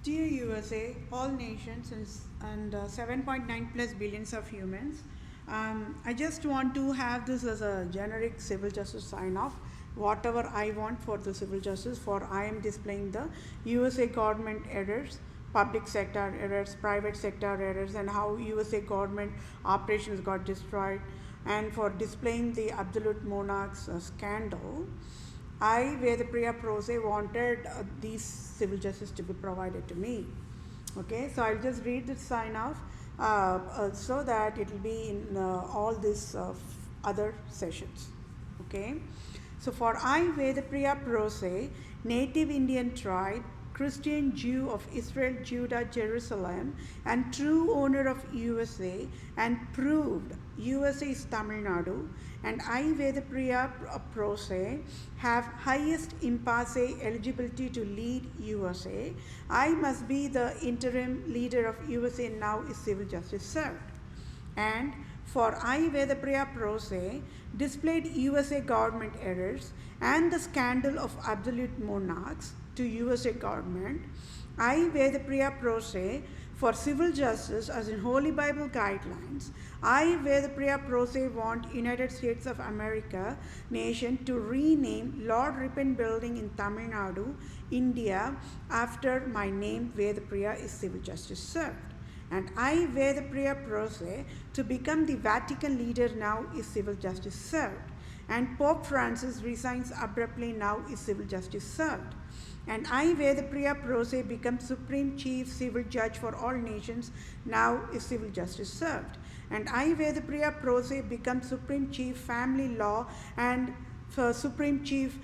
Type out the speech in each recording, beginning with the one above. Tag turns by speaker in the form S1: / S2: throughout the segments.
S1: Dear USA, all nations and 7.9 plus billions of humans, I just want to have this as a generic civil justice sign off. Whatever I want for the civil justice, for I am displaying the USA government errors, public sector errors, private sector errors, and how USA government operations got destroyed, and for displaying the Absolute-Monarchs scandal. I, Vethapriya PROSE, wanted these civil justice to be provided to me. Okay, so I'll just read the sign off so that it will be in all these other sessions. Okay, so for I, Vethapriya PROSE, native Indian tribe, Christian Jew of Israel, Judah, Jerusalem, and true owner of USA, and proved USA is Tamil Nadu, and I, Vethapriya PROSE, have highest impasse eligibility to lead USA. I must be the interim leader of USA now is civil justice served. And for I, Vethapriya PROSE, displayed USA government errors and the scandal of Absolute-Monarchs to USA government. I, Vethapriya PROSE, for civil justice as in Holy Bible guidelines. I, Vethapriya PROSE, want United States of America nation to rename Lord Ripon Building in Tamil Nadu, India, after my name Vethapriya is civil justice served. And I, Vethapriya PROSE, to become the Vatican leader now is civil justice served. And Pope Francis resigns abruptly now is civil justice served. And I, Vethapriya PROSE, become Supreme Chief Civil Judge for all nations, now is civil justice served. And I, Vethapriya PROSE, become Supreme Chief Family Law and Supreme Chief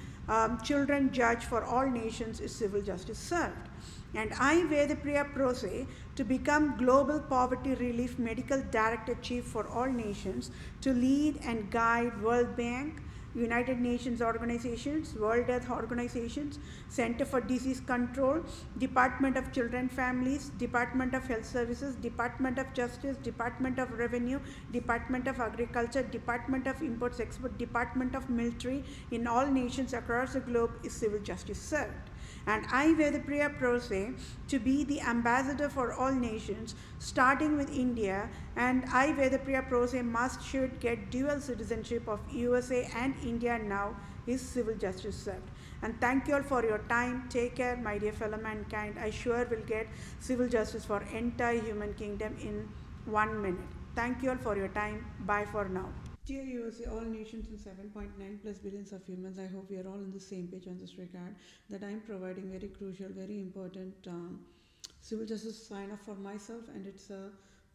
S1: Children Judge for all nations is civil justice served. And I, Vethapriya PROSE, to become Global Poverty Relief Medical Director Chief for all nations, to lead and guide World Bank, United Nations organizations, World Health Organizations, Center for Disease Control, Department of Children Families, Department of Health Services, Department of Justice, Department of Revenue, Department of Agriculture, Department of Imports Export, Department of Military in all nations across the globe is civil justice served. And I, Vethapriya PROSE, to be the ambassador for all nations, starting with India, and I, Vethapriya PROSE, should get dual citizenship of USA and India now is civil justice served. And thank you all for your time. Take care, my dear fellow mankind. I sure will get civil justice for entire human kingdom in 1 minute. Thank you all for your time. Bye for now. Dear USA, all nations and 7.9 plus billions of humans, I hope we are all on the same page on this regard, that I am providing very crucial, very important civil justice sign off for myself, and it's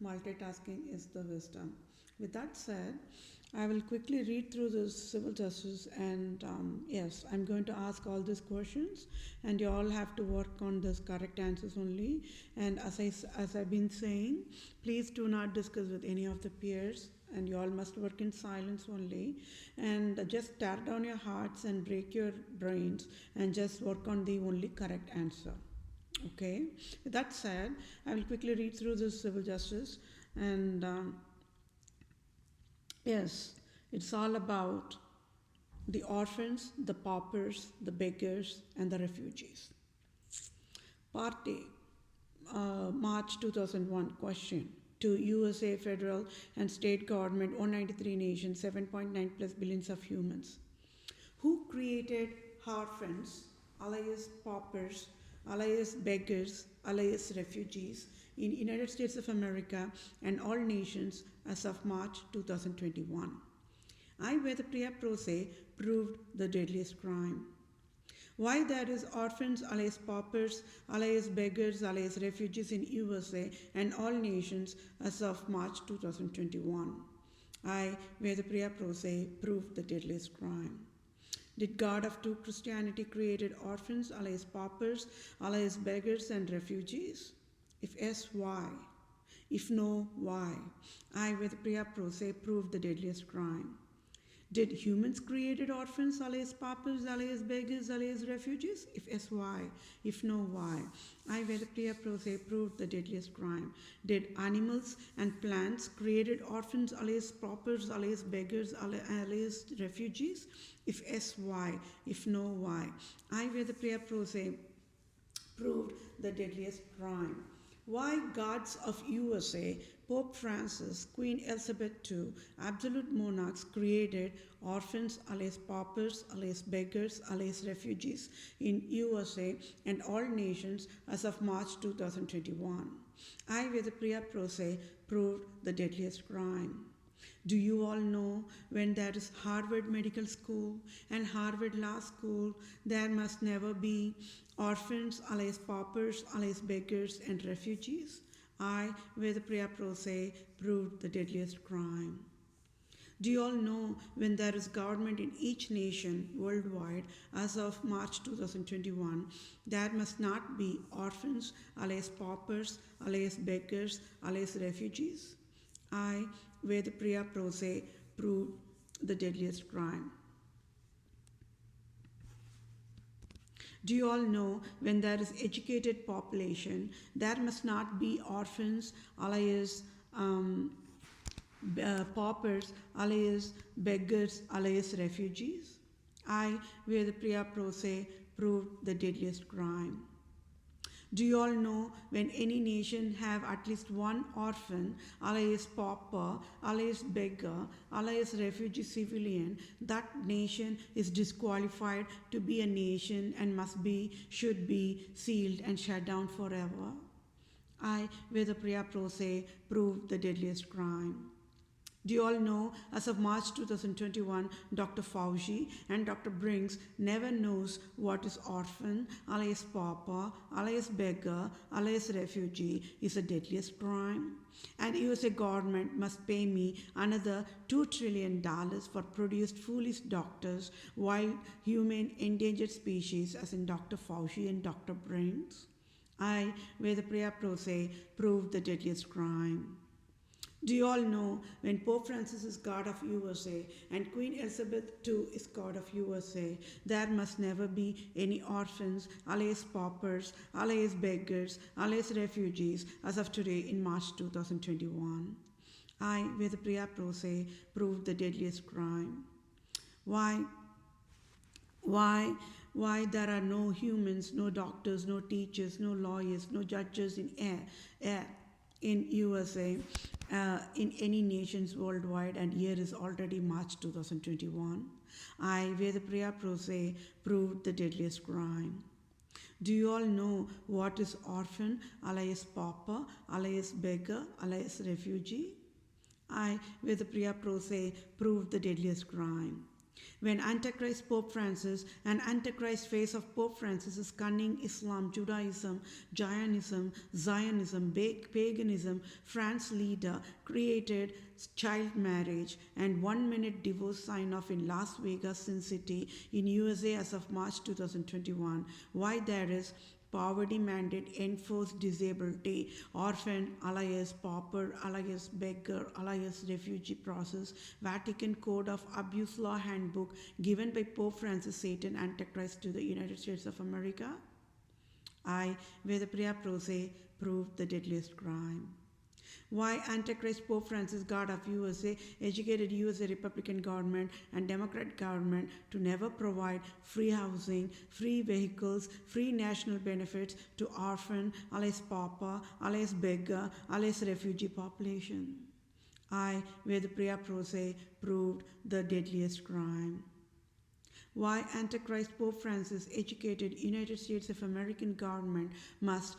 S1: multitasking is the wisdom. With that said, I will quickly read through this civil justice, and yes, I'm going to ask all these questions, and you all have to work on this correct answers only. And as I've been saying, please do not discuss with any of the peers, and you all must work in silence only, and just tear down your hearts and break your brains and just work on the only correct answer. Okay, with that said, I will quickly read through this civil justice, and yes, it's all about the orphans, the paupers, the beggars, and the refugees. Part A, March 2001 question. To USA, federal and state government, 193 nations, 7.9 plus billions of humans. Who created orphans, alias paupers, alias beggars, alias refugees in United States of America and all nations as of March 2021? I, Vethapriya PROSE, proved the deadliest crime. Why there is orphans, alias paupers, alias beggars, alias refugees in USA and all nations as of March 2021. I, Vethapriya PROSE, proved the deadliest crime. Did God of true Christianity created orphans, alias paupers, alias beggars and refugees? If yes, why? If no, why? I, Vethapriya PROSE, proved the deadliest crime. Did humans created orphans, alias paupers, alias beggars, alias refugees? If yes, why? If no, why? I, Vethapriya PROSE, proved the deadliest crime. Did animals and plants created orphans, alias paupers, alias beggars, alias refugees? If yes, why? If no, why? I, Vethapriya PROSE, proved the deadliest crime. Why gods of USA, Pope Francis, Queen Elizabeth II, absolute monarchs created orphans, alias paupers, alias beggars, alias refugees in USA and all nations as of March 2021. I, Vethapriya PROSE, proved the deadliest crime. Do you all know when there is Harvard Medical School and Harvard Law School, there must never be orphans, alias paupers, alias beggars and refugees? I, Vethapriya PROSE, proved the deadliest crime. Do you all know when there is government in each nation worldwide as of March 2021, there must not be orphans, alias paupers, alias beggars, alias refugees? I, Vethapriya PROSE, proved the deadliest crime. Do you all know when there is educated population, there must not be orphans, alias paupers, alias beggars, alias refugees? I, Vethapriya PROSE, proved the deadliest crime. Do you all know when any nation have at least one orphan, alias pauper, alias beggar, alias refugee civilian, that nation is disqualified to be a nation and should be sealed and shut down forever? I, Vethapriya PROSE, proved the deadliest crime. Do you all know, as of March 2021, Dr. Fauci and Dr. Brinks never knows what is orphan, alias pauper, alias beggar, alias refugee is the deadliest crime? And USA government must pay me another $2 trillion for produced foolish doctors, wild, human, endangered species, as in Dr. Fauci and Dr. Brinks? I, Vethapriya PROSE, proved the deadliest crime. Do you all know when Pope Francis is God of USA and Queen Elizabeth II is God of USA, there must never be any orphans, alias paupers, alias beggars, alias refugees as of today in March 2021? I, Vethapriya PROSE, proved the deadliest crime. Why there are no humans, no doctors, no teachers, no lawyers, no judges in USA, in any nations worldwide, and here is already March 2021. I, Vethapriya PROSE, proved the deadliest crime. Do you all know what is orphan, alias pauper, alias beggar, alias refugee? I, Vethapriya PROSE, proved the deadliest crime. When Antichrist Pope Francis and Antichrist face of Pope Francis is cunning Islam, Judaism, Zionism, paganism, France leader created child marriage and 1 minute divorce sign-off in Las Vegas, Sin City in USA as of March 2021. Why there is poverty mandate, enforced disability, orphan, alias pauper, alias beggar, alias refugee process, Vatican Code of Abuse Law Handbook given by Pope Francis Satan Antichrist to the United States of America? I, Vethapriya PROSE, proved the deadliest crime. Why Antichrist Pope Francis, God of USA, educated USA Republican government and Democrat government to never provide free housing, free vehicles, free national benefits to orphan, alias pauper, alias beggar, alias refugee population? I, Vethapriya PROSE, proved the deadliest crime. Why Antichrist Pope Francis educated United States of American government must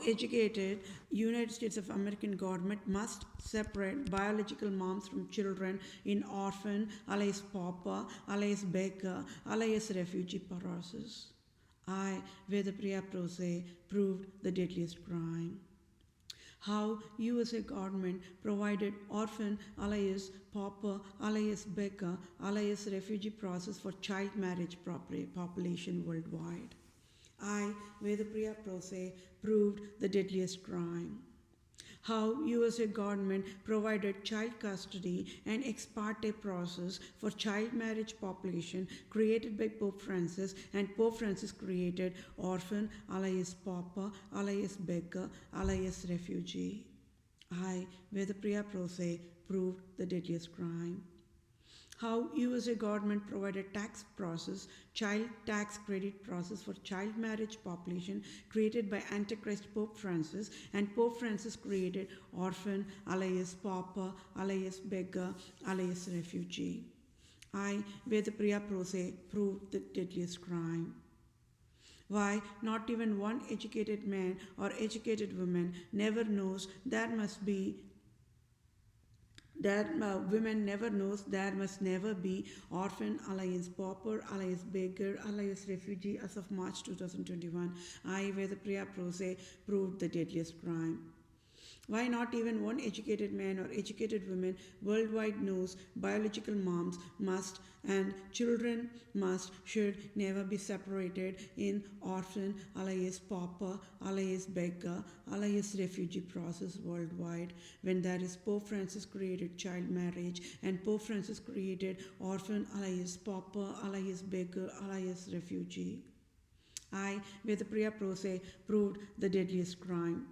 S1: educated United States of American government must separate biological moms from children in orphan, alias pauper, alias beggar, alias refugee process? I, Vethapriya PROSE, proved the deadliest crime. How USA government provided orphan, alias pauper, alias beggar, alias refugee process for child marriage population worldwide? I, Vethapriya PROSE, proved the deadliest crime. How USA government provided child custody and ex parte process for child marriage population created by Pope Francis, and Pope Francis created orphan, alias pauper, alias beggar, alias refugee? I, Vethapriya PROSE, proved the deadliest crime. How USA government provided tax process, child tax credit process for child marriage population created by Antichrist Pope Francis, and Pope Francis created orphan, alias pauper, alias beggar, alias refugee. I, Vethapriya PROSE, proved the deadliest crime. Why not even one educated man or educated woman never knows there must be that women never knows there must never be orphan, alias pauper, alias beggar, alias refugee as of March 2021. I, Vethapriya PROSE, proved the deadliest crime. Why not even one educated man or educated woman worldwide knows biological moms must and children must should never be separated in orphan, alias pauper, alias beggar, alias refugee process worldwide, when there is Pope Francis created child marriage and Pope Francis created orphan, alias pauper, alias beggar, alias refugee. I, Vethapriya PROSE, proved the deadliest crime.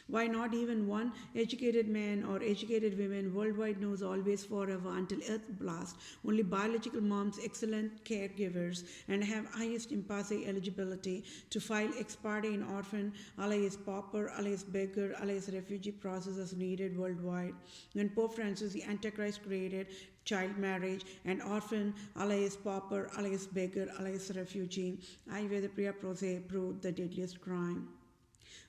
S1: Why not even one educated man or educated woman worldwide knows always forever until earth blast only biological moms excellent caregivers and have highest impasse eligibility to file ex parte in orphan, alias pauper, alias beggar, alias refugee process as needed worldwide. When Pope Francis the Antichrist created child marriage and orphan, alias pauper, alias beggar, alias refugee, I, Vethapriya PROSE, proved the deadliest crime.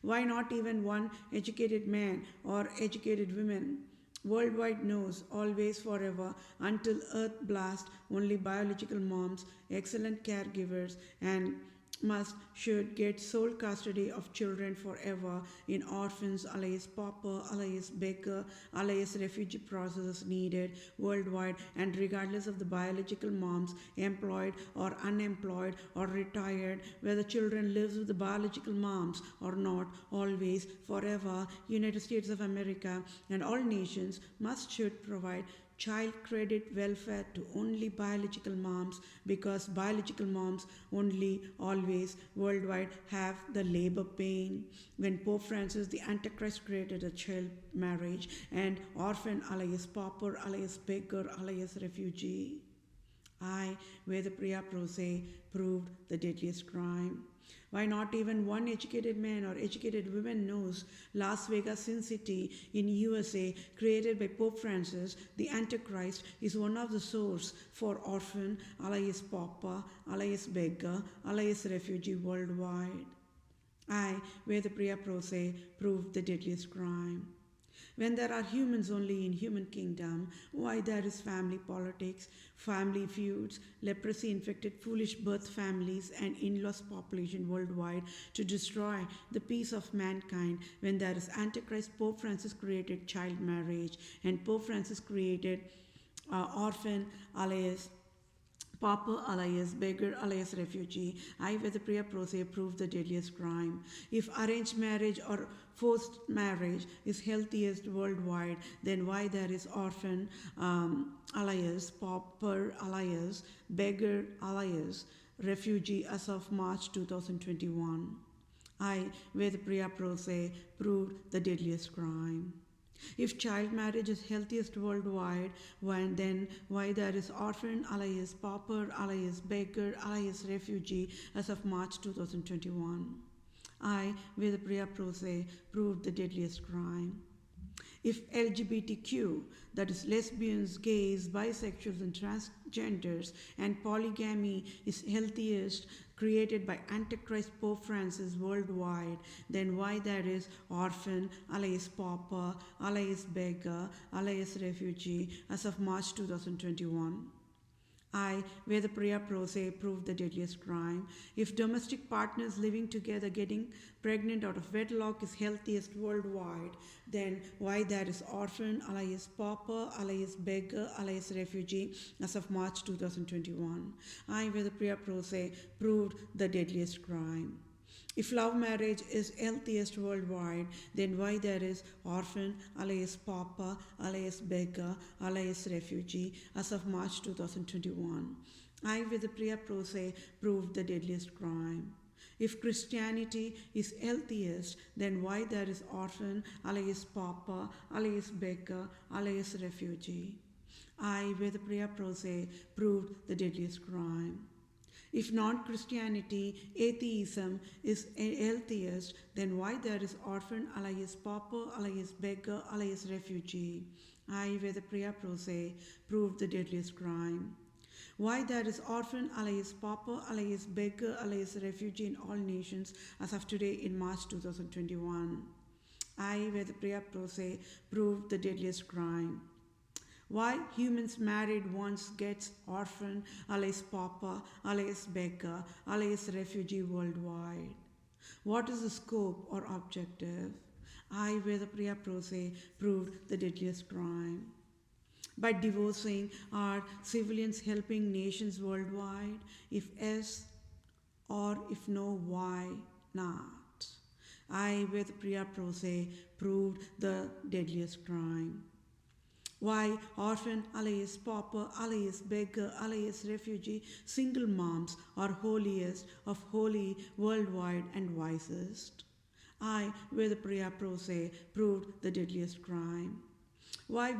S1: Why not even one educated man or educated woman worldwide knows always forever until earth blast only biological moms, excellent caregivers and must should get sole custody of children forever in orphans, alias pauper, alias beggar, alias refugee processes needed worldwide and regardless of the biological moms employed or unemployed or retired, whether children lives with the biological moms or not, always forever United States of America and all nations must should provide child credit welfare to only biological moms because biological moms only always worldwide have the labor pain. When Pope Francis the Antichrist created a child marriage and orphan, alias pauper, alias beggar, alias refugee, I, Vethapriya PROSE, proved the deadliest crime. Why not even one educated man or educated woman knows Las Vegas, Sin City in USA, created by Pope Francis, the Antichrist, is one of the source for orphan, alias pauper, alias beggar, alias refugee worldwide. I, Vethapriya PROSE, proved the deadliest crime. When there are humans only in human kingdom, why there is family politics, family feuds, leprosy-infected foolish birth families and in-laws population worldwide to destroy the peace of mankind when there is Antichrist Pope Francis created child marriage and Pope Francis created orphan, alias pauper, alias beggar, alias refugee, I, Vethapriya PROSE, proved the deadliest crime. If arranged marriage or forced marriage is healthiest worldwide, then why there is orphan, alias pauper, alias beggar, alias refugee as of March 2021? I, Vethapriya PROSE, proved the deadliest crime. If child marriage is healthiest worldwide, then why there is orphan, alias pauper, alias beggar, alias refugee as of March 2021? I, Vethapriya PROSE, proved the deadliest crime. If LGBTQ, that is lesbians, gays, bisexuals and transgenders, and polygamy is healthiest created by Antichrist Pope Francis worldwide, then why there is orphan, alias pauper, alias beggar, alias refugee as of March 2021? I, Vethapriya PROSE, proved the deadliest crime. If domestic partners living together getting pregnant out of wedlock is healthiest worldwide, then why there is orphan, alias pauper, alias beggar, alias refugee as of March 2021? I, Vethapriya PROSE, proved the deadliest crime. If love marriage is healthiest worldwide, then why there is orphan, alias pauper, alias beggar, alias refugee as of March 2021? I, Vethapriya PROSE, proved the deadliest crime. If Christianity is healthiest, then why there is orphan, alias pauper, alias beggar, alias refugee? I, Vethapriya PROSE, proved the deadliest crime. If non-Christianity, atheism is healthiest, then why there is orphan, alias pauper, alias beggar, alias refugee? I, Vethapriya PROSE, proved the deadliest crime. Why there is orphan, alias pauper, alias beggar, alias refugee in all nations as of today in March 2021. I, Vethapriya PROSE, proved the deadliest crime. Why humans married once gets orphan, alias pauper, alias beggar, alias refugee worldwide. What is the scope or objective? I, Vethapriya PROSE, proved the deadliest crime. By divorcing, are civilians helping nations worldwide? If yes, or if no, why not? I, Vethapriya PROSE, proved the deadliest crime. Why orphan, alias pauper, alias beggar, alias refugee, single moms are holiest of holy, worldwide and wisest? I, Vethapriya PROSE, proved the deadliest crime. Why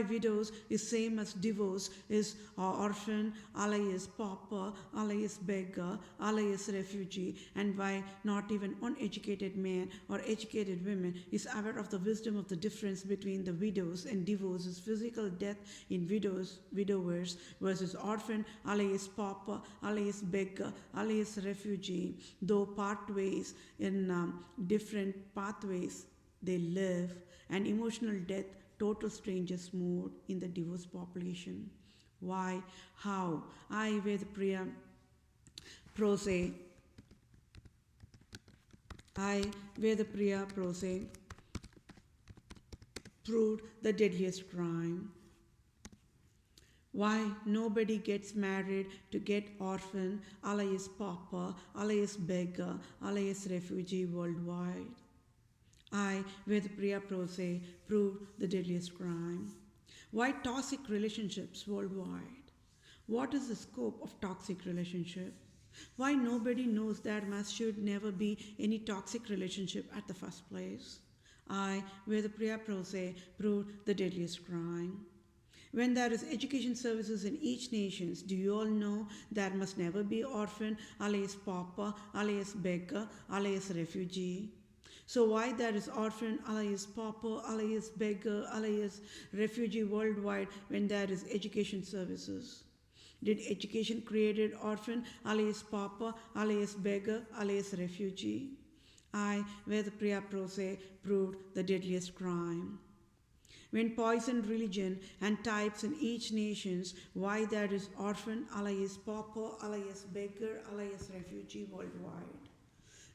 S1: widows is same as divorce is orphan, alias pauper, alias beggar, alias refugee, and why not even uneducated man or educated women is aware of the wisdom of the difference between the widows and divorces, physical death in widowers versus orphan, alias pauper, alias beggar, alias refugee, though pathways in different pathways they live, and emotional death, total strangers more in the divorced population. Why? How? I, Vethapriya PROSE, proved the deadliest crime. Why nobody gets married to get orphan, alias pauper, alias beggar, alias refugee worldwide? I, Vethapriya PROSE, proved the deadliest crime. Why toxic relationships worldwide? What is the scope of toxic relationship? Why nobody knows that there should never be any toxic relationship at the first place? I, Vethapriya PROSE, proved the deadliest crime. When there is education services in each nation, do you all know there must never be orphan, alias pauper, alias beggar, alias refugee? So why there is orphan, alias pauper, alias beggar, alias refugee worldwide when there is education services? Did education created orphan, alias pauper, alias beggar, alias refugee? I, Vethapriya PROSE, proved the deadliest crime. When poisoned religion and types in each nations, why there is orphan, alias pauper, alias beggar, alias refugee worldwide?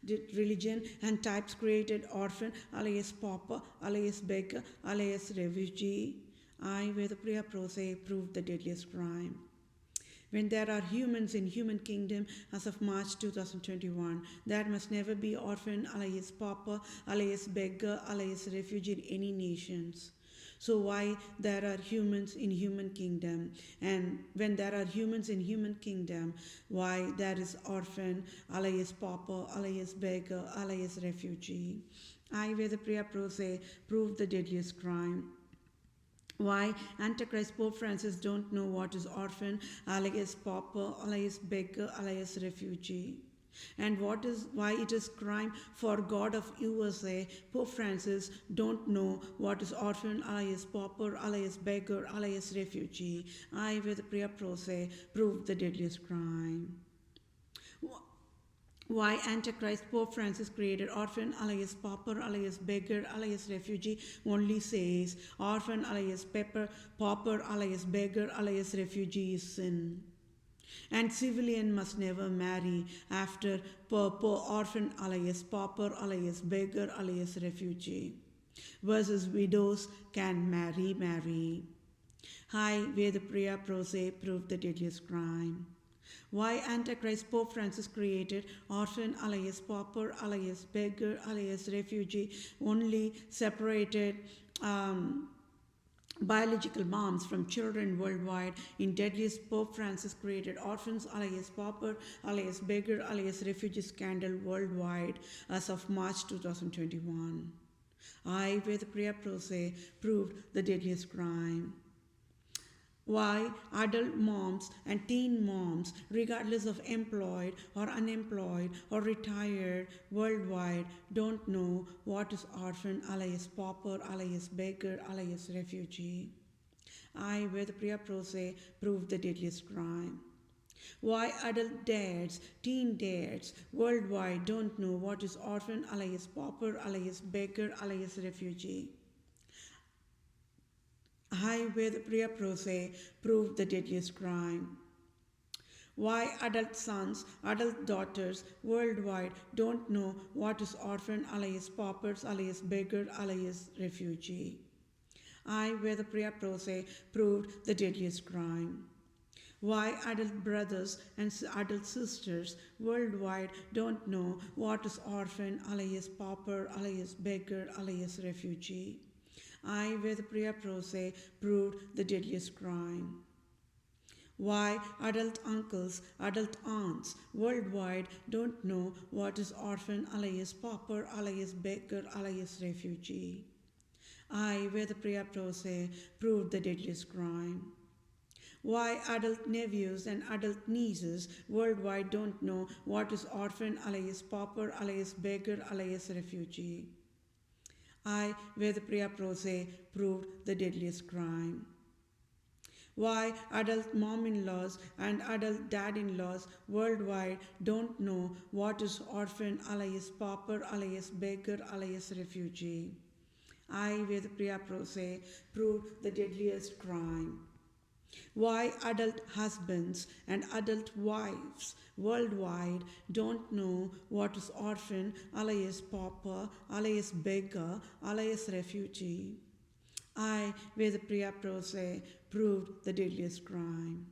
S1: Did religion and types created orphan, alias pauper, alias beggar, alias refugee? I, Vethapriya PROSE, proved the deadliest crime. When there are humans in human kingdom as of March 2021, there must never be orphan, alias pauper, alias beggar, alias refugee in any nations. So why there are humans in human kingdom? And when there are humans in human kingdom, why there is orphan, alias pauper, alias beggar, alias refugee? I, Vethapriya PROSE, proved the deadliest crime. Why Antichrist Pope Francis don't know what is orphan, alias pauper, alias beggar, alias refugee? And why it is crime for God of USA, Pope Francis don't know what is orphan, alias pauper, alias beggar, alias refugee? I, Vethapriya PROSE, proved the deadliest crime. Why Antichrist Pope Francis created orphan, alias pauper, alias beggar, alias refugee only says orphan, alias pauper, alias beggar, alias refugee is sin. And civilian must never marry after orphan, alias pauper, alias beggar, alias refugee. Versus widows can marry. I, Vethapriya PROSE, proved the deadliest crime. Why Antichrist Pope Francis created orphan, alias pauper, alias beggar, alias refugee only separated biological moms from children worldwide. In deadliest, Pope Francis created orphans, alias pauper, alias beggar, alias refugee scandal worldwide as of March 2021. I, Vethapriya PROSE, proved the deadliest crime. Why adult moms and teen moms, regardless of employed or unemployed or retired worldwide, don't know what is orphan, alias pauper, alias beggar, alias refugee. I, Vethapriya PROSE, proved the deadliest crime. Why adult dads, teen dads worldwide don't know what is orphan, alias pauper, alias beggar, alias refugee. I, Vethapriya PROSE, proved the deadliest crime. Why adult sons, adult daughters worldwide don't know what is orphan, alias paupers, alias beggar, alias refugee. I, Vethapriya PROSE, proved the deadliest crime. Why adult brothers and adult sisters worldwide don't know what is orphan, alias pauper, alias beggar, alias refugee. I, Vethapriya PROSE, proved the deadliest crime. Why adult uncles, adult aunts worldwide don't know what is orphan, alias pauper, alias beggar, alias refugee. I, Vethapriya PROSE, proved the deadliest crime. Why adult nephews and adult nieces worldwide don't know what is orphan, alias pauper, alias beggar, alias refugee. I, Vethapriya PROSE, proved the deadliest crime. Why adult mom-in-laws and adult dad-in-laws worldwide don't know what is orphan, alias pauper, alias beggar, alias refugee. I, Vethapriya PROSE, proved the deadliest crime. Why adult husbands and adult wives worldwide don't know what is orphan, alias pauper, alias beggar, alias refugee. I, Vethapriya PROSE, proved the deadliest crime.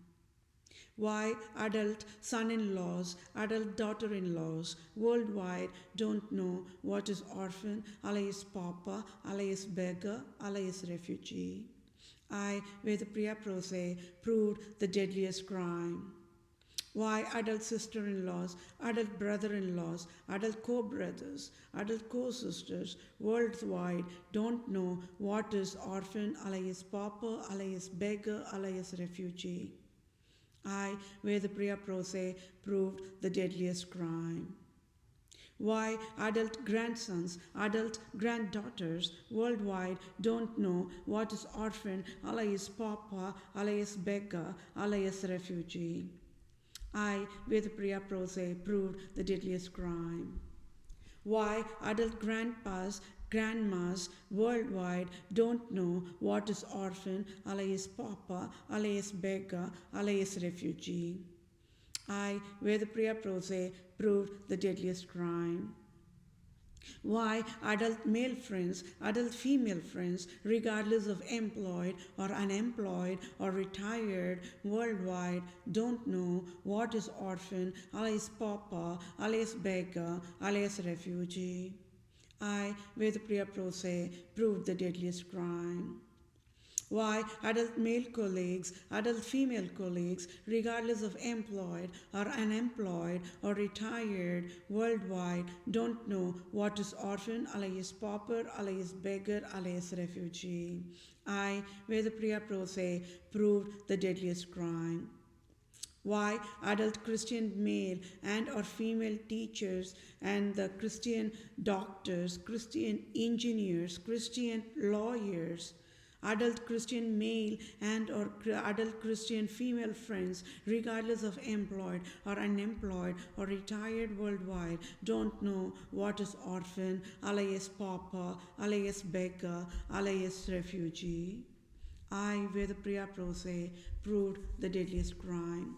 S1: Why adult son-in-laws, adult daughter-in-laws worldwide don't know what is orphan, alias pauper, alias beggar, alias refugee. I, Vethapriya PROSE, proved the deadliest crime. Why adult sister-in-laws, adult brother-in-laws, adult co-brothers, adult co-sisters worldwide don't know what is orphan, alias pauper, alias beggar, alias refugee. I, Vethapriya PROSE, proved the deadliest crime. Why adult grandsons, adult granddaughters worldwide don't know what is orphan, alias pauper, alias beggar, alias refugee. I, Vethapriya PROSE, proved the deadliest crime. Why adult grandpas, grandmas worldwide don't know what is orphan, alias pauper, alias beggar, alias refugee. I, Vethapriya PROSE, proved the deadliest crime. Why adult male friends, adult female friends, regardless of employed or unemployed or retired worldwide, don't know what is orphan, alias pauper, alias beggar, alias refugee. I, Vethapriya PROSE, proved the deadliest crime. Why adult male colleagues, adult female colleagues, regardless of employed or unemployed or retired worldwide, don't know what is orphan, alias pauper, alias beggar, alias refugee. I, Vethapriya PROSE, proved the deadliest crime. Why adult Christian male and or female teachers and the Christian doctors, Christian engineers, Christian lawyers, adult Christian male and or adult Christian female friends, regardless of employed or unemployed or retired worldwide, don't know what is orphan, alias pauper, alias beggar, alias refugee. I, Vethapriya PROSE, proved the deadliest crime.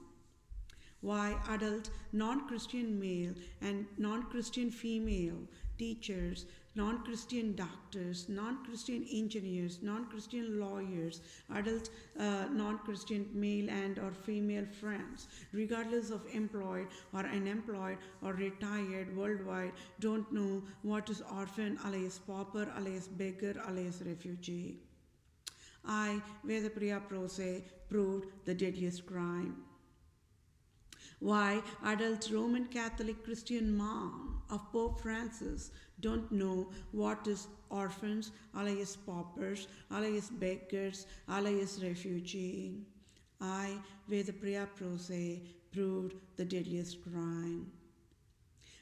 S1: Why adult non-Christian male and non-Christian female teachers, non-Christian doctors, non-Christian engineers, non-Christian lawyers, adult non-Christian male and or female friends, regardless of employed or unemployed or retired worldwide, don't know what is orphan, alias pauper, alias beggar, alias refugee. I, Vethapriya PROSE, proved the deadliest crime. Why adult Roman Catholic Christian mom of Pope Francis don't know what is orphans, alias paupers, alias beggars, alias refugee. I, Vethapriya Prose, proved the deadliest crime.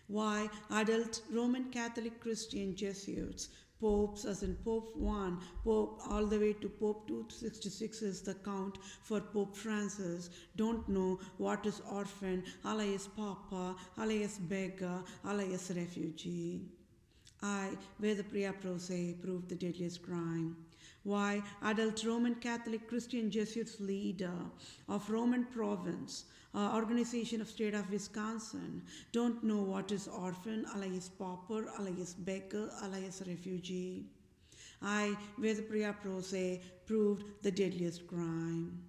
S1: Why adult Roman Catholic Christian Jesuits, popes as in Pope 1, Pope all the way to Pope 266 is the count for Pope Francis, don't know what is orphan, alias Papa, alias beggar, alias refugee. I, Vethapriya Prose, proved the deadliest crime. Why adult Roman Catholic Christian Jesuits leader of Roman province, organization of state of Wisconsin, don't know what is orphan, alias pauper, alias beggar, alias refugee. I, Vethapriya Prose, proved the deadliest crime.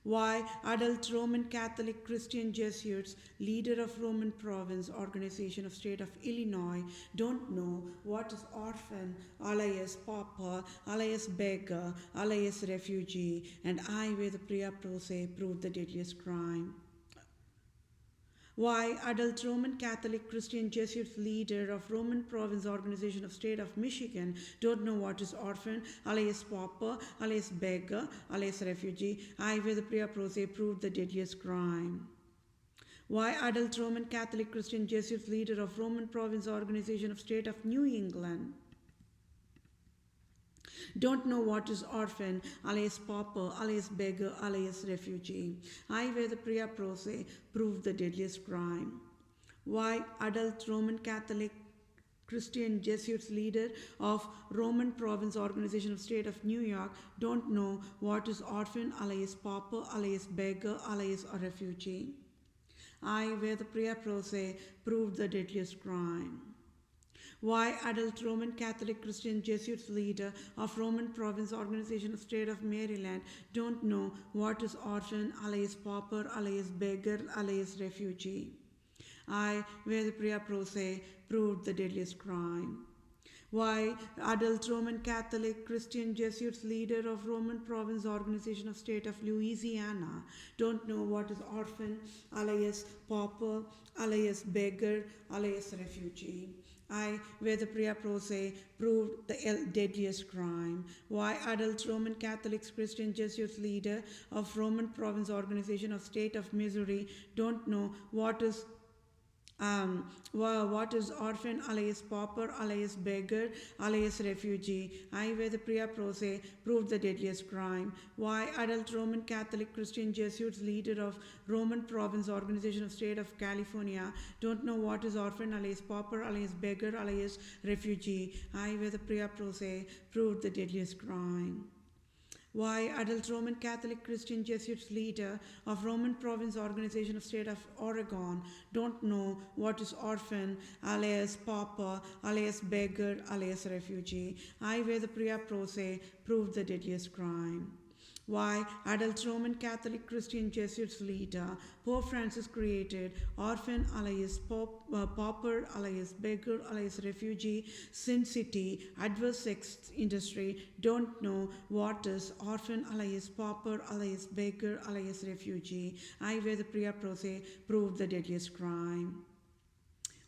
S1: Why adult Roman Catholic Christian Jesuits, leader of Roman province, organization of state of Illinois, don't know what is orphan, alias pauper, alias beggar, alias refugee, and I, Vethapriya Prose, proved the deadliest crime. Why adult Roman Catholic Christian Jesuits, leader of Roman province, organization of state of Michigan, don't know what is orphan, alias pauper, alias beggar, alias refugee. I, Vethapriya Prose, proved the deadliest crime. Why adult Roman Catholic Christian Jesuits, leader of Roman province, organization of state of New England, don't know what is orphan, alias pauper, alias beggar, alias refugee. I, Vethapriya Prose, proved the deadliest crime. Why adult Roman Catholic Christian Jesuits, leader of Roman province, organization of state of New York, don't know what is orphan, alias pauper, alias beggar, alias a refugee. I, Vethapriya Prose, proved the deadliest crime. Why adult Roman Catholic Christian Jesuits, leader of Roman province, organization of state of Maryland, don't know what is orphan, alias pauper, alias beggar, alias refugee. I, Vethapriya Prose, proved the deadliest crime. Why adult Roman Catholic Christian Jesuits, leader of Roman province, organization of state of Louisiana, don't know what is orphan, alias pauper, alias beggar, alias refugee. I, Vethapriya Prose, proved the deadliest crime. Why adult Roman Catholic Christian Jesuits, leader of Roman province, organization of state of Missouri, don't know what is orphan, alias pauper, alias beggar, alias refugee. I, Vethapriya Prose, proved the deadliest crime. Why adult Roman Catholic Christian Jesuits, leader of Roman province, organization of state of California, don't know what is orphan, alias pauper, alias beggar, alias refugee. I, Vethapriya Prose, proved the deadliest crime. Why adult Roman Catholic Christian Jesuits, leader of Roman province, organization of state of Oregon, don't know what is orphan, alias pauper, alias beggar, alias refugee. I, Vethapriya Prose, proved the deadliest crime. Why adult Roman Catholic Christian Jesuits, leader Pope Francis created orphan, alias pauper, alias beggar, alias refugee, Sin City, adverse sex industry, don't know what is orphan, alias pauper, alias beggar, alias refugee. I, Vethapriya Prose, proved the deadliest crime.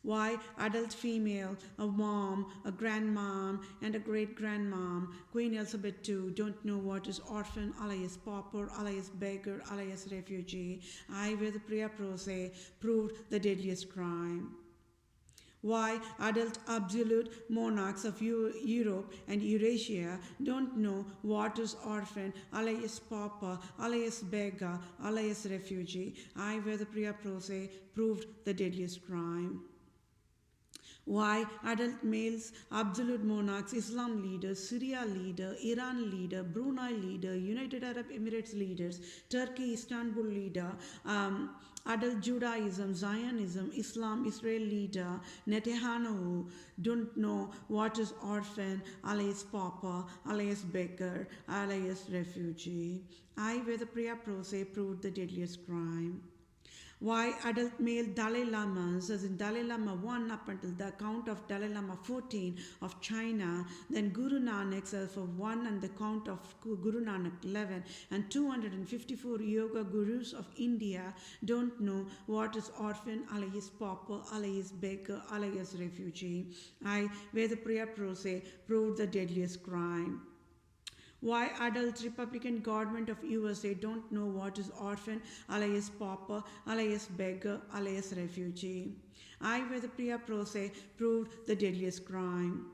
S1: Why adult female, a mom, a grandmom, and a great-grandmom, Queen Elizabeth II, don't know what is orphan, alias pauper, alias beggar, alias refugee. I, Vethapriya Prose, proved the deadliest crime. Why adult Absolute-Monarchs of Europe and Eurasia don't know what is orphan, alias pauper, alias beggar, alias refugee. I, Vethapriya Prose, proved the deadliest crime. Why adult males, Absolute Monarchs, Islam leaders, Syria leader, Iran leader, Brunei leader, United Arab Emirates leaders, Turkey, Istanbul leader, adult Judaism, Zionism, Islam, Israel leader, Netanyahu, don't know what is orphan, alias pauper, alias beggar, alias refugee. I, Vethapriya Prose, proved the deadliest crime. Why adult male Dalai Lamas, as in Dalai Lama 1 up until the count of Dalai Lama 14 of China, then Guru Nanak of 1 and the count of Guru Nanak 11, and 254 yoga gurus of India don't know what is orphan, alias pauper, alias beggar, alias refugee. I, Vethapriya Prose, proved the deadliest crime. Why adult Republican government of USA don't know what is orphan, alias pauper, alias beggar, alias refugee. I, Vethapriya PROSE, proved the deadliest crime.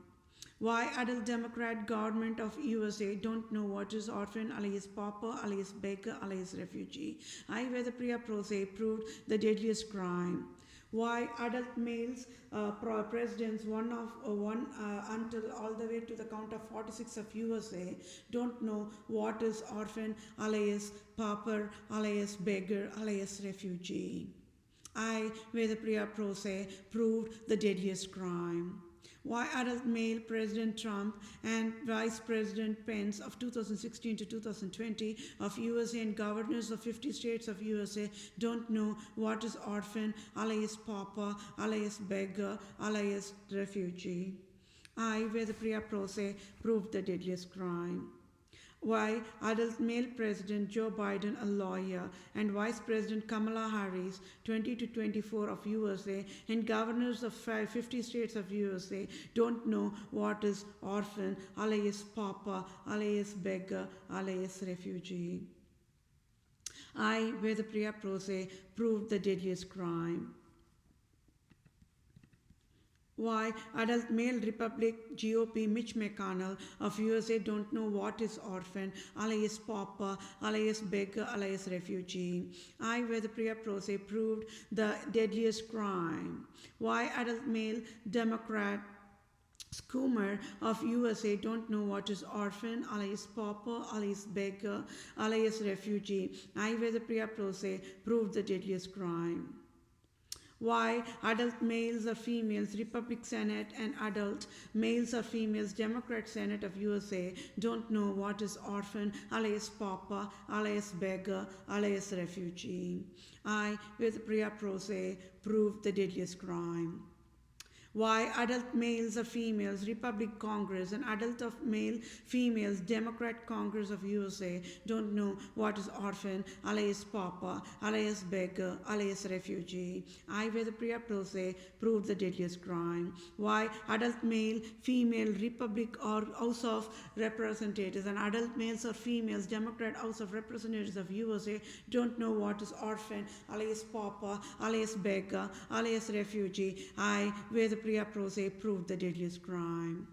S1: Why adult Democrat government of USA don't know what is orphan, alias pauper, alias beggar, alias refugee. I, Vethapriya PROSE, proved the deadliest crime. Why adult males, presidents, one until all the way to the count of 46 of USA, don't know what is orphan, alias pauper, alias beggar, alias refugee. I, Vethapriya PROSE, proved the deadliest crime. Why adult male President Trump and Vice President Pence of 2016 to 2020 of USA and governors of 50 states of USA don't know what is orphan, alias pauper, alias beggar, alias refugee. I, Vethapriya PROSE, proved the deadliest crime. Why adult male President Joe Biden, a lawyer, and Vice President Kamala Harris, 20 to 24 of USA, and governors of 50 states of USA don't know what is orphan, alias pauper, alias beggar, alias refugee. I, Vethapriya PROSE, proved the deadliest crime. Why adult male Republic GOP Mitch McConnell of USA don't know what is orphan, alias pauper, alias beggar, alias refugee. I, Vethapriya PROSE, proved the deadliest crime. Why adult male Democrat Schumer of USA don't know what is orphan, alias pauper, alias beggar, alias refugee. I, Vethapriya PROSE, proved the deadliest crime. Why adult males or females Republic Senate and adult males or females Democrat Senate of USA don't know what is orphan, alias pauper, alias beggar, alias refugee. I, Vethapriya PROSE, proved the deadliest crime. Why adult males or females Republic Congress and adult of male females Democrat Congress of USA don't know what is orphan, alias pauper, alias beggar, alias refugee. I, Vethapriya PROSE, proved the deadliest crime. Why adult male female Republic or House of Representatives and adult males or females Democrat House of Representatives of USA don't know what is orphan, alias pauper, alias beggar, alias refugee. I, Vethapriya PROSE, proved the deadliest crime.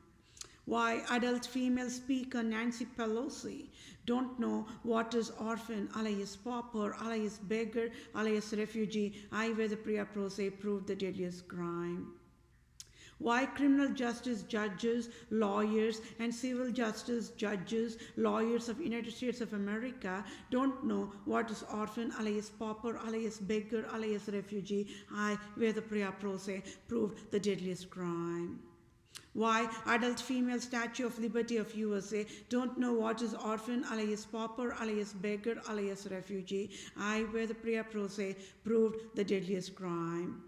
S1: Why adult female Speaker Nancy Pelosi don't know what is orphan, alias pauper, alias beggar, alias refugee. I, Vethapriya PROSE, proved the deadliest crime. Why criminal justice judges, lawyers, and civil justice judges, lawyers of United States of America don't know what is orphan, alias pauper, alias beggar, alias refugee. I, Vethapriya PROSE, proved the deadliest crime. Why adult female Statue of Liberty of USA don't know what is orphan, alias pauper, alias beggar, alias refugee. I, Vethapriya PROSE, proved the deadliest crime.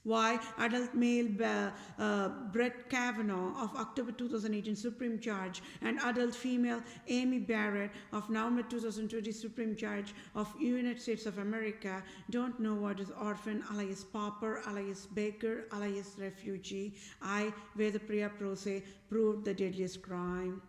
S1: Why adult male Brett Kavanaugh of October 2018 Supreme Judge and adult female Amy Barrett of November 2020 Supreme Judge of United States of America don't know what is orphan, alias pauper, alias beggar, alias refugee. I, Vethapriya PROSE, proved the deadliest crime.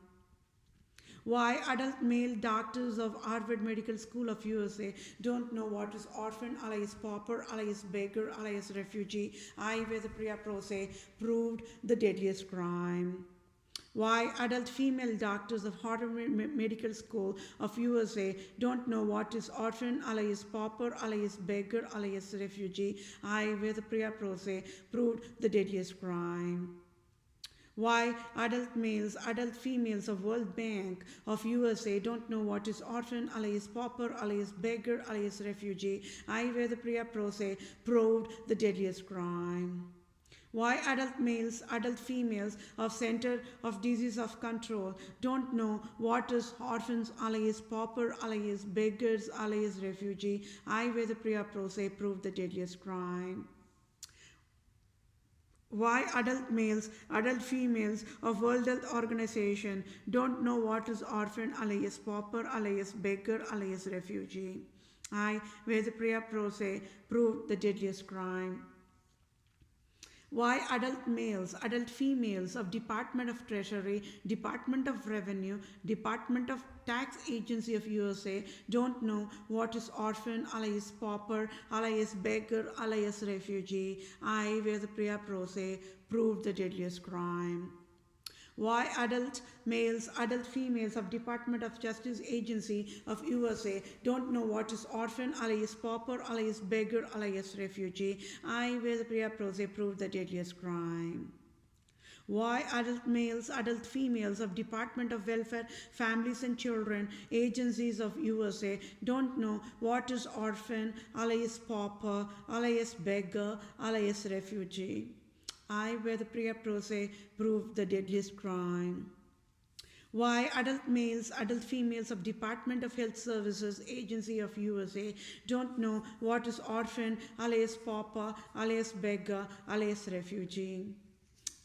S1: Why adult male doctors of Harvard Medical School of USA don't know what is orphan, alias pauper, alias beggar, alias refugee. I, Vethapriya PROSE, proved the deadliest crime. Why adult female doctors of Harvard Medical School of USA don't know what is orphan, alias pauper, alias beggar, alias refugee. I, Vethapriya PROSE, proved the deadliest crime. Why adult males, adult females of World Bank of USA don't know what is orphan, alias pauper, alias beggar, alias refugee. I, Vethapriya PROSE, proved the deadliest crime. Why adult males, adult females of Center of Disease of Control don't know what is orphans, alias pauper, alias beggars, alias refugee. I, Vethapriya PROSE, proved the deadliest crime. Why adult males, adult females of World Health Organization don't know what is orphan, alias pauper, alias beggar, alias refugee. I, Vethapriya PROSE, proved the deadliest crime. Why adult males, adult females of Department of Treasury, Department of Revenue, Department of Tax Agency of USA don't know what is orphan, alias pauper, alias beggar, alias refugee. I, Vethapriya PROSE, proved the deadliest crime. Why adult males, adult females of Department of Justice Agency of USA don't know what is orphan, alias pauper, alias beggar, alias refugee. I, Vethapriya PROSE, proved the deadliest crime. Why adult males, adult females of Department of Welfare, Families and Children, agencies of USA don't know what is orphan, alias pauper, alias beggar, alias refugee. I, Vethapriya PROSE, proved the deadliest crime. Why adult males, adult females of Department of Health Services, Agency of USA don't know what is orphan, alias pauper, alias beggar, alias refugee.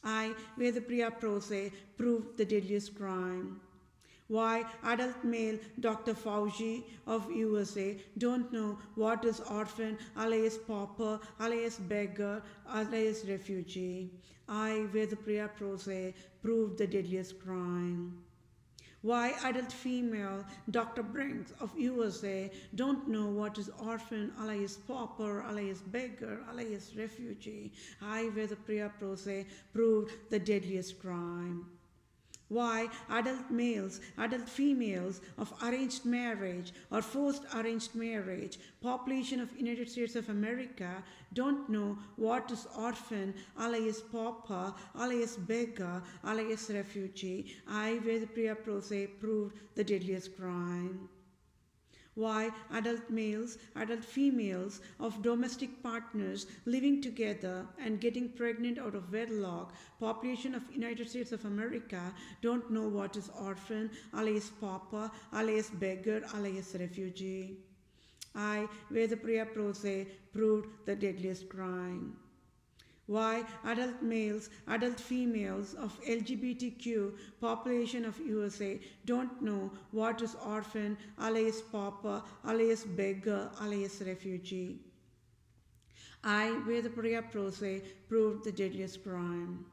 S1: I, Vethapriya PROSE, proved the deadliest crime. Why adult male Dr. Fauci of USA don't know what is orphan, alias pauper, alias beggar, alias refugee. I, Vethapriya PROSE, proved the deadliest crime. Why adult female Dr. Brinks of USA don't know what is orphan, alias pauper, alias beggar, alias refugee. I, Vethapriya PROSE, proved the deadliest crime. Why adult males, adult females of arranged marriage or forced arranged marriage, population of United States of America don't know what is orphan, alias pauper, alias beggar, alias refugee. I, Vethapriya PROSE, proved the deadliest crime. Why adult males, adult females of domestic partners living together and getting pregnant out of wedlock, population of United States of America don't know what is orphan, alias pauper, alias beggar, alias refugee. I, Vethapriya PROSE, proved the deadliest crime. Why adult males, adult females of LGBTQ population of USA don't know what is orphan, alias pauper, alias beggar, alias refugee. I, Vethapriya PROSE, proved the deadliest crime.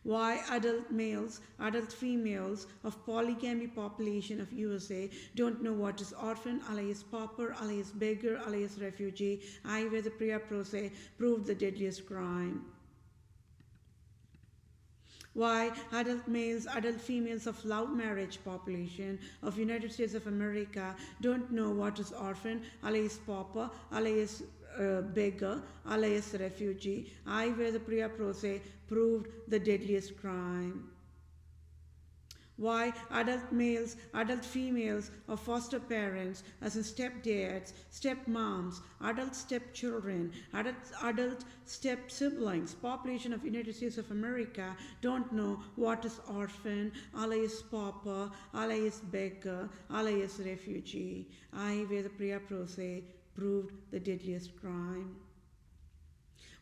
S1: Why adult males, adult females of polygamy population of USA don't know what is orphan, alias pauper, alias beggar, alias refugee. I, Vethapriya PROSE, proved the deadliest crime. Why adult males, adult females of love marriage population of United States of America don't know what is orphan, alias pauper, alias beggar, alias refugee. I, Vethapriya PROSE, proved the deadliest crime. Why adult males, adult females of foster parents, as in stepdads, stepmoms, adult stepchildren, adult step siblings, population of United States of America don't know what is orphan, alias pauper, alias beggar, alias refugee. I, Vethapriya PROSE, proved the deadliest crime.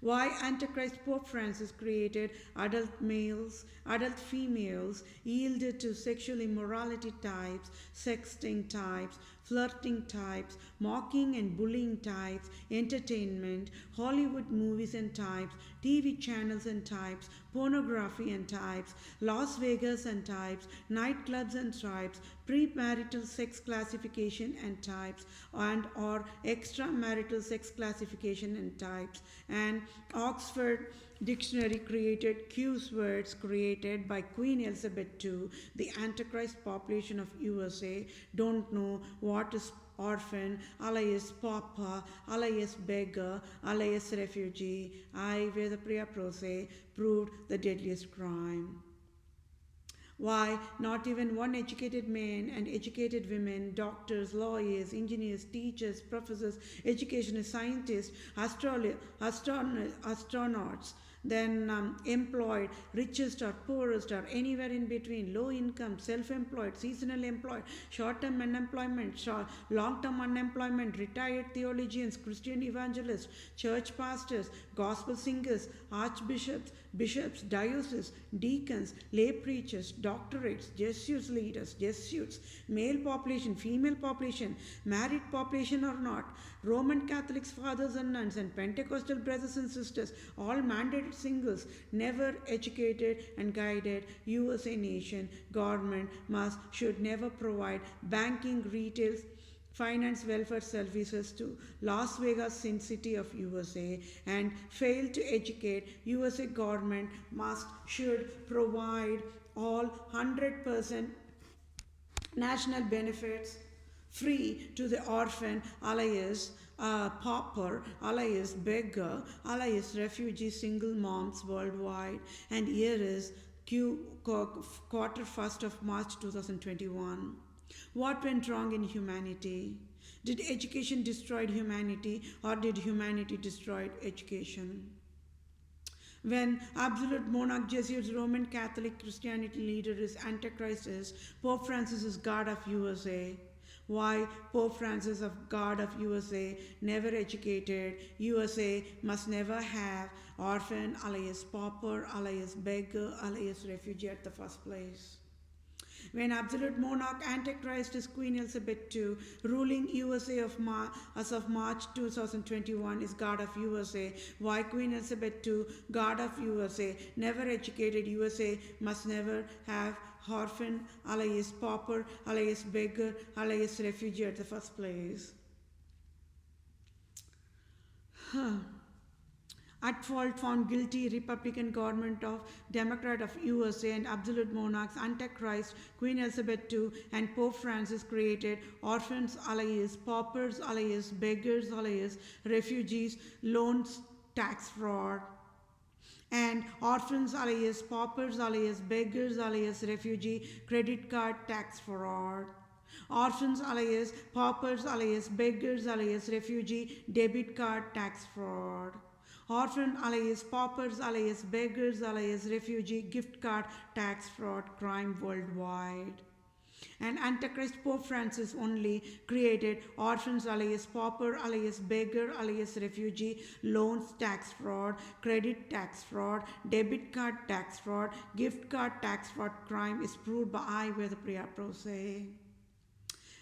S1: Why Antichrist Pope Francis created adult males, adult females, yielded to sexual immorality types, sexting types, flirting types, mocking and bullying types, entertainment, Hollywood movies and types, TV channels and types, pornography and types, Las Vegas and types, nightclubs and types, premarital sex classification and types, and or extramarital sex classification and types, and Oxford Dictionary created Q's words created by Queen Elizabeth II. The Antichrist population of USA don't know what is orphan, alias pauper, alias beggar, alias refugee. I, Vethapriya PROSE, proved the deadliest crime. Why not even one educated man and educated women, doctors, lawyers, engineers, teachers, professors, educationists, scientists, astronauts, then employed, richest or poorest or anywhere in between, low income, self-employed, seasonal employed, short-term unemployment, long-term unemployment, retired theologians, Christian evangelists, church pastors, gospel singers, archbishops, bishops, dioceses, deacons, lay preachers, doctorates, Jesuits leaders, Jesuits, male population, female population, married population or not, Roman Catholics, fathers and nuns, and Pentecostal brothers and sisters, all mandated singles, never educated and guided USA nation government should never provide banking, retail, finance, welfare services to Las Vegas, Sin City of USA, and fail to educate USA government should provide all 100% national benefits free to the orphan, ALIAS, pauper, ALIAS, beggar, ALIAS, refugee, single moms worldwide. And here is quarter 1st of March 2021. What went wrong in humanity? Did education destroy humanity, or did humanity destroy education? When absolute monarch, Jesuits, Roman Catholic Christianity leader is Antichrist is Pope Francis is God of USA. Why Pope Francis of God of USA, never educated, USA must never have orphan, alias pauper, alias beggar, alias refugee at the first place. When absolute monarch Antichrist is Queen Elizabeth II, ruling USA as of March 2021 is God of USA. Why Queen Elizabeth II, God of USA, never educated USA must never have orphan, alias pauper, alias beggar, alias refugee at the first place. At fault found guilty, Republican government of Democrat of USA and absolute monarchs, Antichrist, Queen Elizabeth II, and Pope Francis created orphans, alias paupers, alias beggars, alias refugees, loans, tax fraud. And orphans, alias paupers, alias beggars, alias refugee, credit card, tax fraud. Orphans, alias paupers, alias beggars, alias refugee, debit card, tax fraud. Orphan, alias paupers, alias beggars, alias refugee, gift card, tax fraud, crime worldwide. And Antichrist Pope Francis only created orphans, alias pauper, alias beggar, alias refugee, loans, tax fraud, credit tax fraud, debit card tax fraud, gift card tax fraud, crime is proved by Vethapriya, PROSE.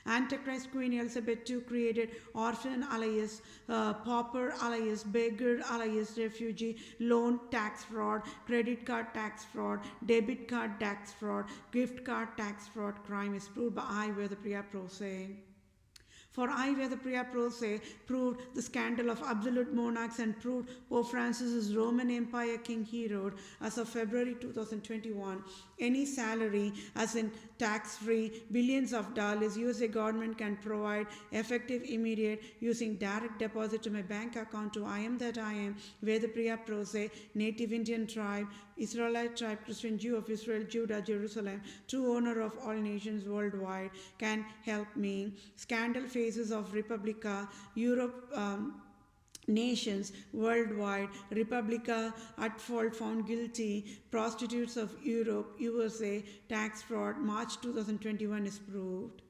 S1: Antichrist Queen Elizabeth II created orphan, alias pauper, alias beggar, alias refugee, loan tax fraud, credit card tax fraud, debit card tax fraud, gift card tax fraud, crime is proved by Vethapriya, PROSE. For Vethapriya, PROSE proved the scandal of absolute monarchs and proved Pope Francis's Roman Empire King Herod as of February 2021. Any salary, as in tax-free billions of dollars, USA government can provide effective, immediate, using direct deposit to my bank account to I am that I am, Vethapriya, PROSE, native Indian tribe, Israelite tribe, Christian Jew of Israel, Judah, Jerusalem, true owner of all nations worldwide, can help me. Scandal phases of Republica, Europe, nations worldwide, Republica at fault found guilty, Prostitutes of Europe, USA, tax fraud, March 2021 is proved.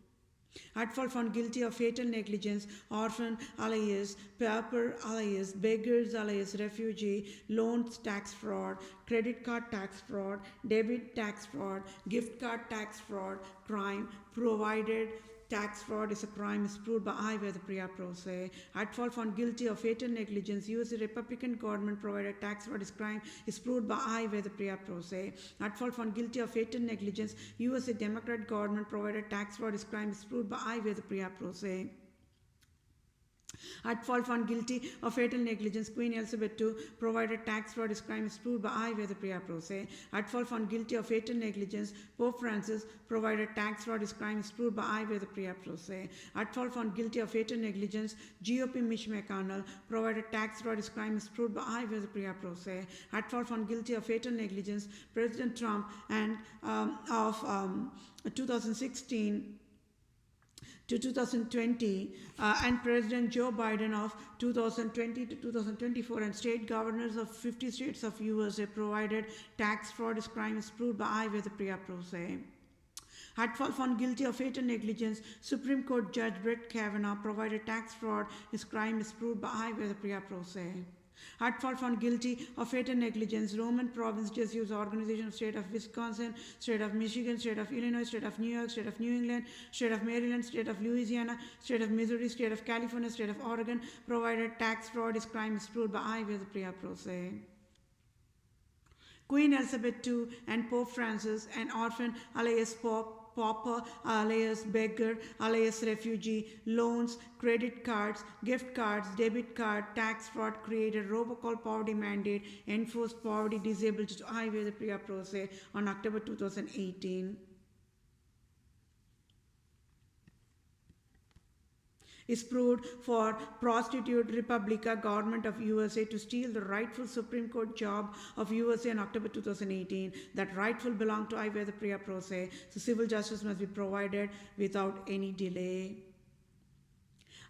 S1: At fault found guilty of fatal negligence, orphan, alias pauper, alias beggars, alias refugee, loans tax fraud, credit card tax fraud, debit tax fraud, gift card tax fraud, crime, provided tax fraud is a crime is proved by Vethapriya, PROSE. At fault found guilty of fatal negligence, USA Republican government provided tax fraud is crime is proved by Vethapriya, PROSE. At fault found guilty of fatal negligence, USA Democrat government provided tax fraud is crime is proved by Vethapriya, PROSE. At fault found guilty of fatal negligence, Queen Elizabeth II provided tax fraud is crime is proved by Vethapriya, PROSE. At fault found guilty of fatal negligence, Pope Francis provided tax fraud is crime is proved by Vethapriya, PROSE. At fault found guilty of fatal negligence, GOP Mitch McConnell provided tax fraud is crime is proved by Vethapriya, PROSE. At fault found guilty of fatal negligence, President Trump and of 2016 to 2020 and President Joe Biden of 2020 to 2024 and state governors of 50 states of USA provided tax fraud is crime is proved by Vethapriya, PROSE. At fault found guilty of fatal negligence, Supreme Court Judge Brett Kavanaugh provided tax fraud is crime is proved by Vethapriya, PROSE. At fault found guilty of fatal negligence, Roman Province Jesuits Organization of State of Wisconsin, State of Michigan, State of Illinois, State of New York, State of New England, State of Maryland, State of Louisiana, State of Missouri, State of California, State of Oregon provided tax fraud is crime is proved by Vethapriya, PROSE. Queen Elizabeth II and Pope Francis, an orphan, alias pauper, alias beggar, alias refugee, loans, credit cards, gift cards, debit card, tax fraud, created robocall poverty mandate, enforced poverty disabled to I Vethapriya PROSE on October 2018. Is proved for Prostitute Republica government of USA to steal the rightful Supreme Court job of USA in October 2018. That rightful belonged to I Vethapriya PROSE. So civil justice must be provided without any delay.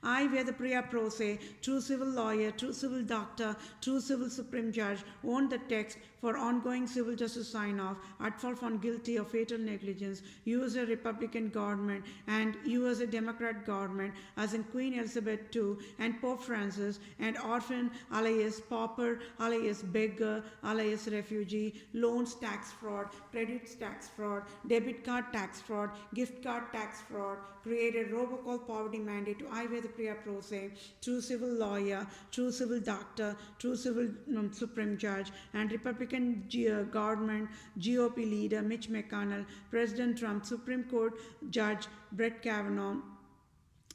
S1: I Vethapriya PROSE, true civil lawyer, true civil doctor, true civil supreme judge, owned the text for ongoing civil justice sign-off, at fault found guilty of fatal negligence, USA Republican government and USA Democrat government, as in Queen Elizabeth II and Pope Francis, and orphan, alias pauper, alias beggar, alias refugee, loans tax fraud, credit tax fraud, debit card tax fraud, gift card tax fraud, created robocall poverty mandate to I Vethapriya PROSE, true civil lawyer, true civil doctor, true civil supreme judge, and Republican government, GOP leader Mitch McConnell, President Trump, Supreme Court Judge Brett Kavanaugh,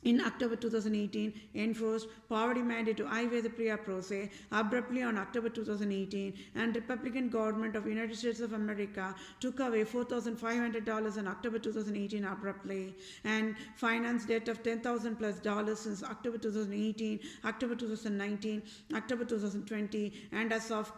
S1: in October 2018, enforced poverty mandate to I Vethapriya PROSE abruptly on October 2018, and Republican government of United States of America took away $4,500 in October 2018 abruptly, and finance debt of $10,000+ since October 2018, October 2019, October 2020, and as of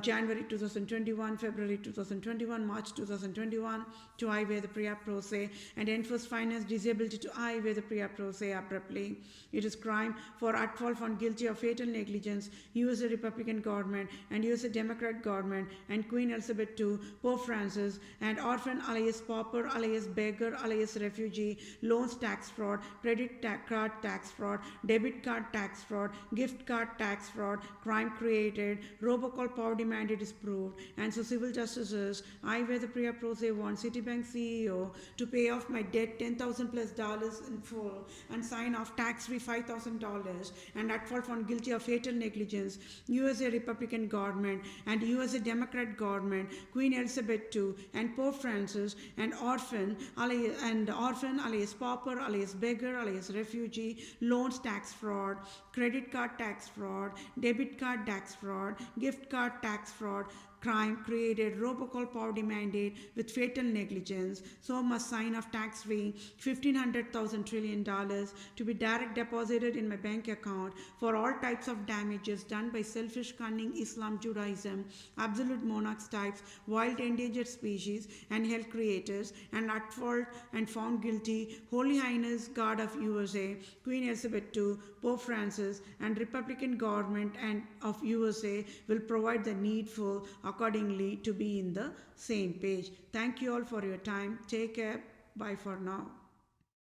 S1: January 2021, February 2021, March 2021 to I Vethapriya PROSE, and enforced finance disability to I Vethapriya PROSE abruptly. It is crime for at fault found guilty of fatal negligence, USA Republican government and USA Democrat government, and Queen Elizabeth II, Pope Francis, and orphan, alias pauper, alias beggar, alias refugee, loans tax fraud, credit card tax fraud, debit card tax fraud, gift card tax fraud, crime created, robocall poverty mandate is proved, and so civil justices, I Vethapriya PROSE wants Citibank CEO to pay off my debt $10,000+ in full and sign off tax-free $5,000, and at fault found guilty of fatal negligence, USA Republican government and USA Democrat government, Queen Elizabeth II and Pope Francis, and orphan, alias pauper, alias beggar, alias refugee, loans tax fraud, credit card tax fraud, debit card tax fraud, gift card tax fraud, crime created robocall poverty mandate with fatal negligence, so must sign off tax-free $1,500 trillion to be direct deposited in my bank account for all types of damages done by selfish, cunning Islam, Judaism, absolute monarchs types, wild endangered species, and health creators, and at fault and found guilty, Holy Highness God of USA, Queen Elizabeth II, Pope Francis, and Republican government and of USA will provide the needful accordingly to be in the same page. Thank you all for your time. Take care. Bye for now.